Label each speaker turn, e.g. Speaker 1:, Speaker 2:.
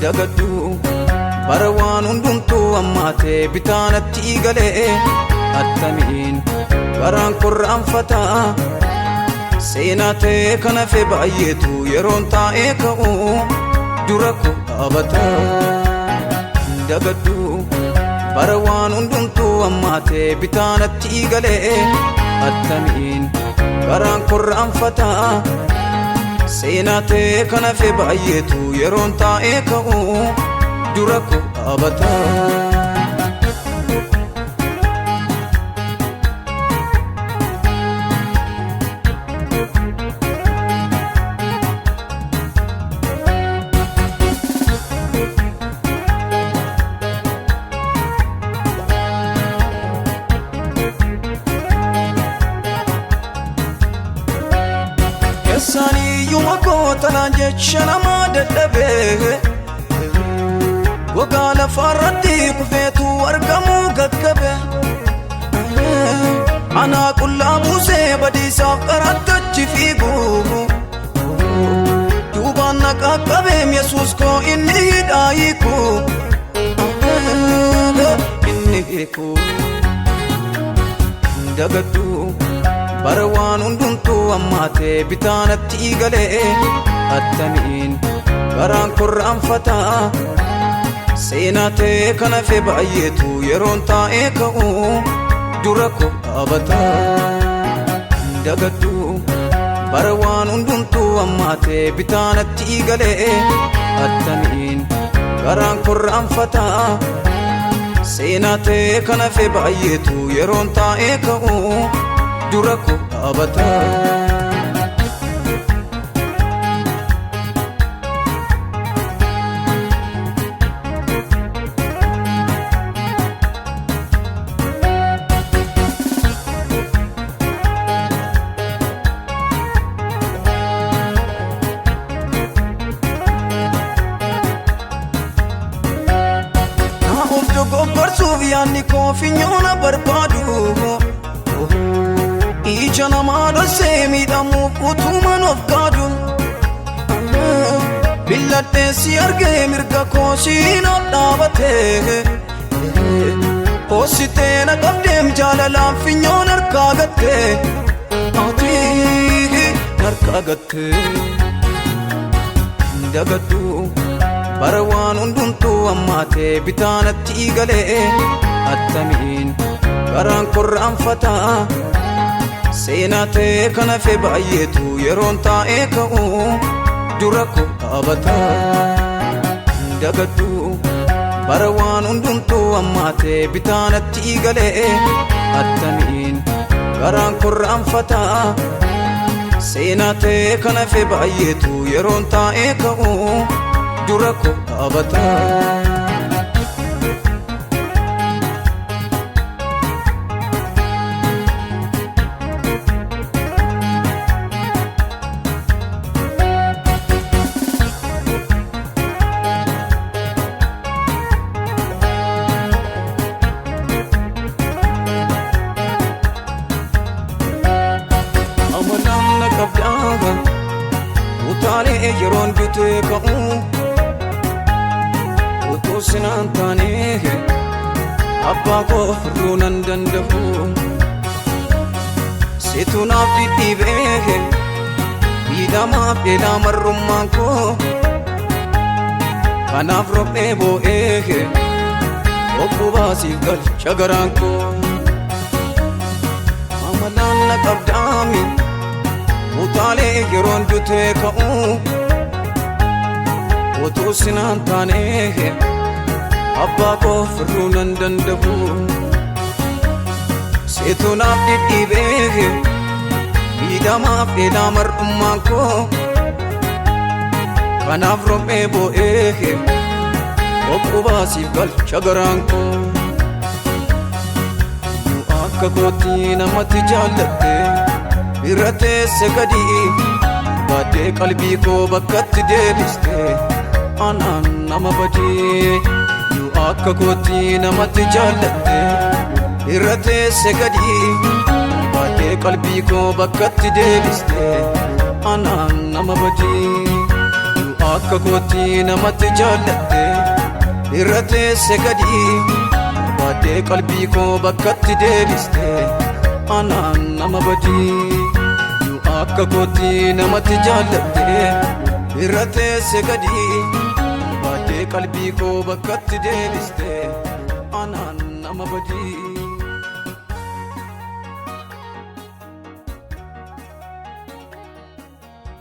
Speaker 1: dagaddu bara waan hundumtuu ammaatee bitaanatti galee attamiin baraan korraanfata seenaa ta'e kana fe baay'eetu yeroon taa'ee ka'u dura koo dhaabata dagaddu bara waan hundumtuu ammaatee bitaanatti galee attamiin baraan korraanfata seenaa ta'e kana fe baay'eetu yeroon taa'ee ka'u dura koo dhaabata Sani yuma kota na jecha nama dadhabe gogaa lafarratti kufeetu argamu gaggabe anaa qullaa buusee badiisaaf qarattachi fiigu duubaan na qaqqabeem Yesuus koo inni hidhaa hiiku inni hiiku dagaddu bara waan hundumtuu ammaatee bitaanatti galee attamiin baraan korraanfata seenaa ta'e kana fe baay'eetu yeroon taa'ee ka'u dura koo dhaabata dagaddu bara waan hundumtuu ammaatee bitaanatti galee attamiin baraan korraanfata seenaa ta'e kana fe baay'eetu yeroon taa'ee ka'u dura koo dhaabata naa'uuf dogoggorsuuf yaadni koo finyoona barbaadu ija namaa dhoksee miidhamuuf utuman of gaadu billadhee si argee mirga koo siinaaf dhaabatee hoositee na qabdeem jaalalaan finyoon harkaa gattee ati harkaa gattee dagaddu bara waan hundumtuu ammaatee bitaanatti galee attamiin baraan korraanfata seenaa ta'e kana fe baay'eetu yeroon taa'ee ka'u dura koo dhaabata dagaddu bara waan hundumtuu ammaatee bitaanatti galee attamiin baraan korraanfata seenaa ta'e kana fe baay'eetu yeroon taa'ee ka'u dura koo dhaabata utaalee yeroon dutee ka'u utuu sinaan taanee abbaa koo furuu nan danda'u situ naaf dhidhiibee miidhamaaf dheedaa marrummaan koo kanaaf rophee boo'ee okkubaasiif galcha garaan koo amalaan na qabdaami utaalee yeroon dutee ka'u utuu sinaan taanee abbaa koo furuu nan danda'u situ naaf dhidhiibee miidhamaaf dheedaa mar'ummaan koo kanaaf rophee boo'ee okkubaasiif galcha garaan koo nu akka kootti namatti jaallatte bira teesse gadi baaddee qalbii koo bakkatti deebiste anaan nama badii nu akka kootti namatti jaallatte bira teesse gadi baaddee qalbii koo bakkatti deebiste anaan nama badii nu akka kootti namatti jaallatte irra teesse gadi baadhee qalbii koo bakkatti deebiste anaan nama badii akka kootti namatti jaallatte irra teesse gadi baadhee qalbii koo bakkatti deebiste anaan nama badii